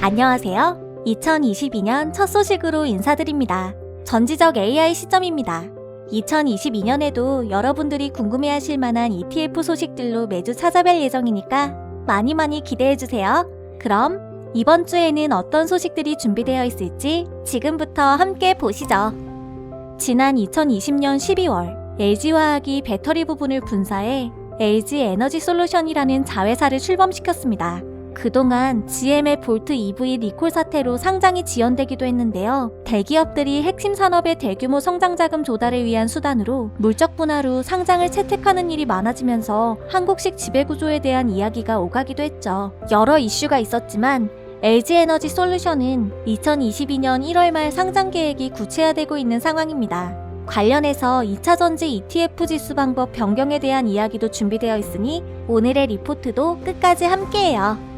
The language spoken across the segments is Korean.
안녕하세요. 2022년 첫 소식으로 인사드립니다. 전지적 AI 시점입니다. 2022년에도 여러분들이 궁금해하실 만한 ETF 소식들로 매주 찾아뵐 예정이니까 많이 기대해주세요. 그럼 이번 주에는 어떤 소식들이 준비되어 있을지 지금부터 함께 보시죠. 지난 2020년 12월 LG화학이 배터리 부분을 분사해 LG에너지솔루션이라는 자회사를 출범시켰습니다. 그동안 GM의 볼트 EV 리콜 사태로 상장이 지연되기도 했는데요. 대기업들이 핵심 산업의 대규모 성장 자금 조달을 위한 수단으로 물적 분할 후 상장을 채택하는 일이 많아지면서 한국식 지배구조에 대한 이야기가 오가기도 했죠. 여러 이슈가 있었지만 LG에너지솔루션은 2022년 1월 말 상장 계획이 구체화되고 있는 상황입니다. 관련해서 2차전지 ETF 지수 방법 변경에 대한 이야기도 준비되어 있으니 오늘의 리포트도 끝까지 함께해요.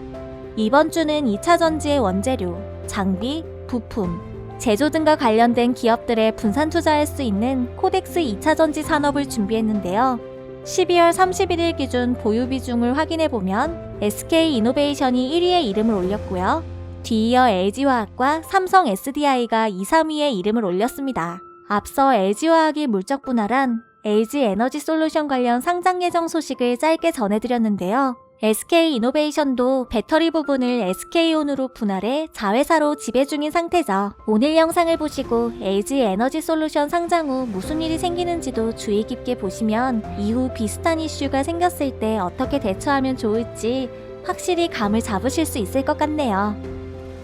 이번 주는 2차전지의 원재료, 장비, 부품, 제조 등과 관련된 기업들의 분산 투자할 수 있는 코덱스 2차전지 산업을 준비했는데요. 12월 31일 기준 보유 비중을 확인해보면 SK이노베이션이 1위에 이름을 올렸고요. 뒤이어 LG화학과 삼성 SDI가 2, 3위에 이름을 올렸습니다. 앞서 LG화학이 물적 분할한 LG에너지솔루션 관련 상장 예정 소식을 짧게 전해드렸는데요. SK이노베이션도 배터리 부분을 SK온으로 분할해 자회사로 지배 중인 상태죠. 오늘 영상을 보시고 LG에너지솔루션 상장 후 무슨 일이 생기는지도 주의 깊게 보시면 이후 비슷한 이슈가 생겼을 때 어떻게 대처하면 좋을지 확실히 감을 잡으실 수 있을 것 같네요.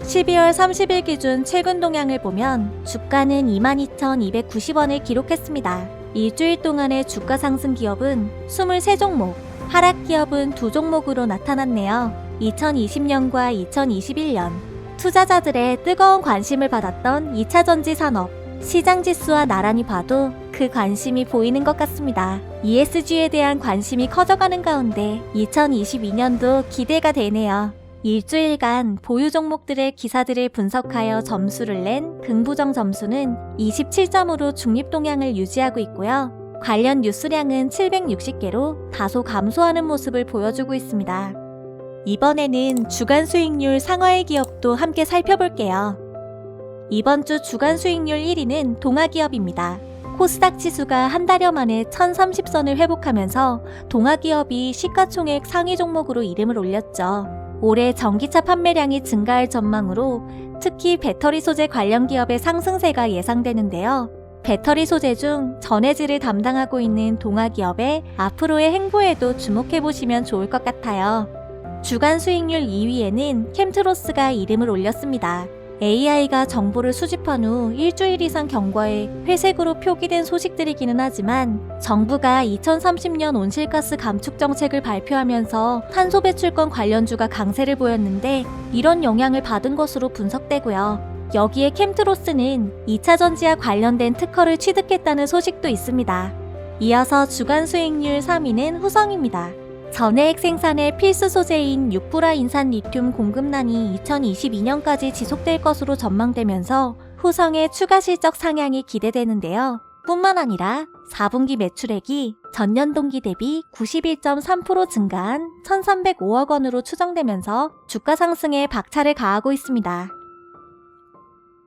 12월 30일 기준 최근 동향을 보면 주가는 22,290원을 기록했습니다. 일주일 동안의 주가 상승 기업은 23종목, 하락 기업은 2종목으로 나타났네요. 2020년과 2021년 투자자들의 뜨거운 관심을 받았던 2차전지 산업, 시장 지수와 나란히 봐도 그 관심이 보이는 것 같습니다. ESG에 대한 관심이 커져가는 가운데 2022년도 기대가 되네요. 일주일간 보유 종목들의 기사들을 분석하여 점수를 낸 긍부정 점수는 27점으로 중립 동향을 유지하고 있고요. 관련 뉴스량은 760개로 다소 감소하는 모습을 보여주고 있습니다. 이번에는 주간 수익률 상하의 기업도 함께 살펴볼게요. 이번 주 주간 수익률 1위는 동아기업입니다. 코스닥 지수가 한 달여 만에 1030선을 회복하면서 동아기업이 시가총액 상위 종목으로 이름을 올렸죠. 올해 전기차 판매량이 증가할 전망으로 특히 배터리 소재 관련 기업의 상승세가 예상되는데요. 배터리 소재 중 전해질을 담당하고 있는 동아기업의 앞으로의 행보에도 주목해보시면 좋을 것 같아요. 주간 수익률 2위에는 캠트로스가 이름을 올렸습니다. AI가 정보를 수집한 후 일주일 이상 경과에 회색으로 표기된 소식들이기는 하지만 정부가 2030년 온실가스 감축 정책을 발표하면서 탄소 배출권 관련주가 강세를 보였는데 이런 영향을 받은 것으로 분석되고요. 여기에 캠트로스는 2차전지와 관련된 특허를 취득했다는 소식도 있습니다. 이어서 주간 수익률 3위는 후성입니다. 전해액 생산의 필수 소재인 육부라 인산 리튬 공급난이 2022년까지 지속될 것으로 전망되면서 후성의 추가 실적 상향이 기대되는데요. 뿐만 아니라 4분기 매출액이 전년 동기 대비 91.3% 증가한 1,305억 원으로 추정되면서 주가 상승에 박차를 가하고 있습니다.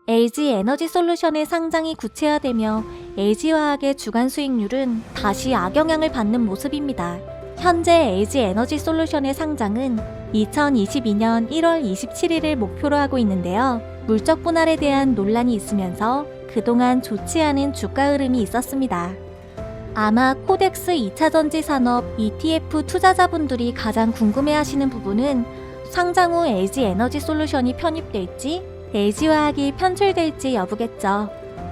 LG에너지솔루션의 상장이 구체화되며 LG화학의 주간 수익률은 다시 악영향을 받는 모습입니다. 현재 LG에너지솔루션의 상장은 2022년 1월 27일을 목표로 하고 있는데요. 물적 분할에 대한 논란이 있으면서 그동안 좋지 않은 주가 흐름이 있었습니다. 아마 코덱스 2차전지 산업 ETF 투자자분들이 가장 궁금해하시는 부분은 상장 후 LG에너지솔루션이 편입될지 LG화학이 편출될지 여부겠죠.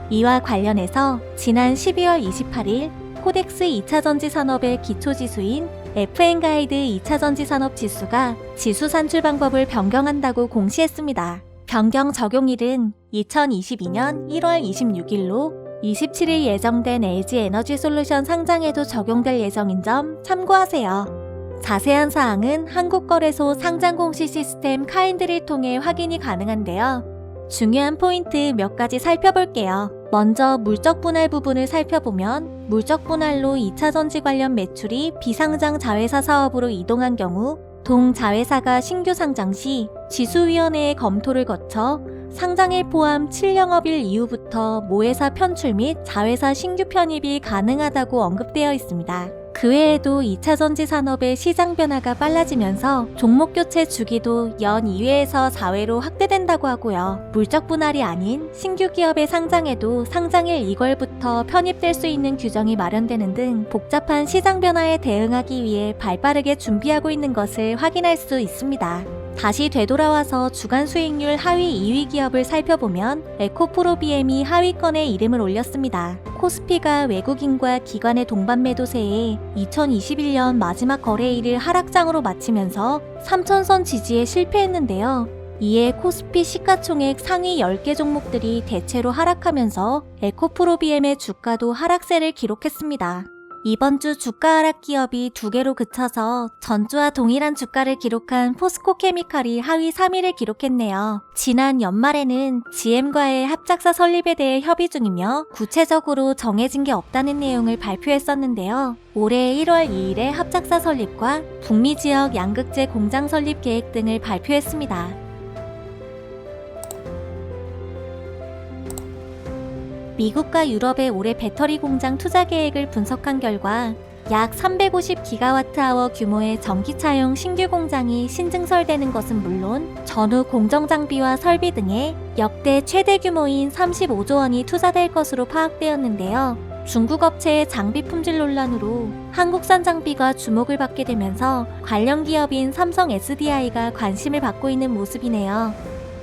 이와 관련해서 지난 12월 28일 코덱스 2차전지 산업의 기초지수인 FN가이드 2차전지 산업 지수가 지수 산출 방법을 변경한다고 공시했습니다. 변경 적용일은 2022년 1월 26일로 27일 예정된 LG에너지솔루션 상장에도 적용될 예정인 점 참고하세요. 자세한 사항은 한국거래소 상장공시 시스템 카인드를 통해 확인이 가능한데요. 중요한 포인트 몇 가지 살펴볼게요. 먼저 물적 분할 부분을 살펴보면 물적 분할로 2차전지 관련 매출이 비상장 자회사 사업으로 이동한 경우 보통 자회사가 신규 상장 시 지수위원회의 검토를 거쳐 상장일 포함 7영업일 이후부터 모회사 편출 및 자회사 신규 편입이 가능하다고 언급되어 있습니다. 그 외에도 2차 전지 산업의 시장 변화가 빨라지면서 종목 교체 주기도 연 2회에서 4회로 확대된다고 하고요. 물적 분할이 아닌 신규 기업의 상장에도 상장일 2월부터 편입될 수 있는 규정이 마련되는 등 복잡한 시장 변화에 대응하기 위해 발빠르게 준비하고 있는 것을 확인할 수 있습니다. 다시 되돌아와서 주간 수익률 하위 2위 기업을 살펴보면 에코프로비엠이 하위권에 이름을 올렸습니다. 코스피가 외국인과 기관의 동반 매도세에 2021년 마지막 거래일을 하락장으로 마치면서 3,000선 지지에 실패했는데요. 이에 코스피 시가총액 상위 10개 종목들이 대체로 하락하면서 에코프로비엠의 주가도 하락세를 기록했습니다. 이번 주 주가 하락 기업이 2개로 그쳐서 전주와 동일한 주가를 기록한 포스코케미칼이 하위 3위를 기록했네요. 지난 연말에는 GM과의 합작사 설립에 대해 협의 중이며 구체적으로 정해진 게 없다는 내용을 발표했었는데요. 올해 1월 2일에 합작사 설립과 북미 지역 양극재 공장 설립 계획 등을 발표했습니다. 미국과 유럽의 올해 배터리 공장 투자 계획을 분석한 결과 약 350기가와트아워 규모의 전기차용 신규 공장이 신증설되는 것은 물론 전후 공정장비와 설비 등에 역대 최대 규모인 35조 원이 투자될 것으로 파악되었는데요. 중국 업체의 장비 품질 논란으로 한국산 장비가 주목을 받게 되면서 관련 기업인 삼성 SDI가 관심을 받고 있는 모습이네요.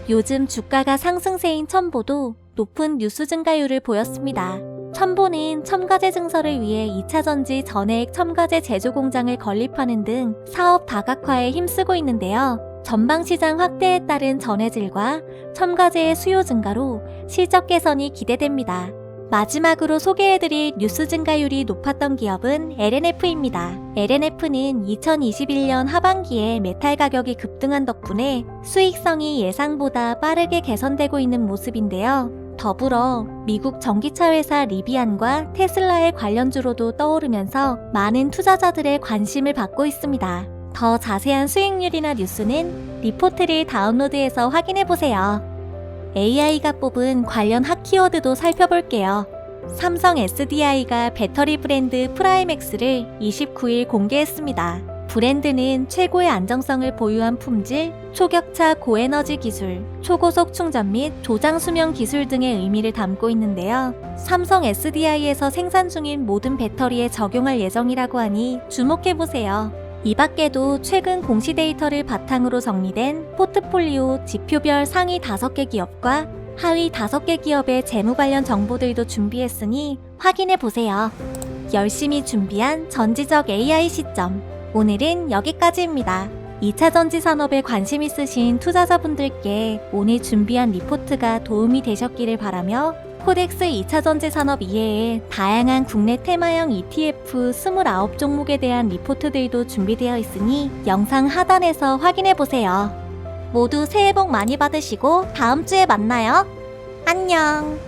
요즘 주가가 상승세인 첨보도 높은 뉴스 증가율을 보였습니다. 첨보는 첨가제 증설을 위해 2차 전지 전해액 첨가제 제조 공장을 건립하는 등 사업 다각화에 힘쓰고 있는데요. 전방시장 확대에 따른 전해질과 첨가제의 수요 증가로 실적 개선이 기대됩니다. 마지막으로 소개해드릴 뉴스 증가율이 높았던 기업은 LNF입니다. LNF는 2021년 하반기에 메탈 가격이 급등한 덕분에 수익성이 예상보다 빠르게 개선되고 있는 모습인데요. 더불어 미국 전기차 회사 리비안과 테슬라의 관련주로도 떠오르면서 많은 투자자들의 관심을 받고 있습니다. 더 자세한 수익률이나 뉴스는 리포트를 다운로드해서 확인해보세요. AI가 뽑은 관련 핫 키워드도 살펴볼게요. 삼성 SDI가 배터리 브랜드 프라임엑스를 29일 공개했습니다. 브랜드는 최고의 안정성을 보유한 품질, 초격차 고에너지 기술, 초고속 충전 및 조장 수명 기술 등의 의미를 담고 있는데요. 삼성 SDI에서 생산 중인 모든 배터리에 적용할 예정이라고 하니 주목해보세요. 이 밖에도 최근 공시 데이터를 바탕으로 정리된 포트폴리오 지표별 상위 5개 기업과 하위 5개 기업의 재무 관련 정보들도 준비했으니 확인해보세요. 열심히 준비한 전지적 AI 시점. 오늘은 여기까지입니다. 2차 전지 산업에 관심 있으신 투자자분들께 오늘 준비한 리포트가 도움이 되셨기를 바라며 코덱스 2차 전지 산업 이외에 다양한 국내 테마형 ETF 29종목에 대한 리포트들도 준비되어 있으니 영상 하단에서 확인해보세요. 모두 새해 복 많이 받으시고 다음 주에 만나요. 안녕!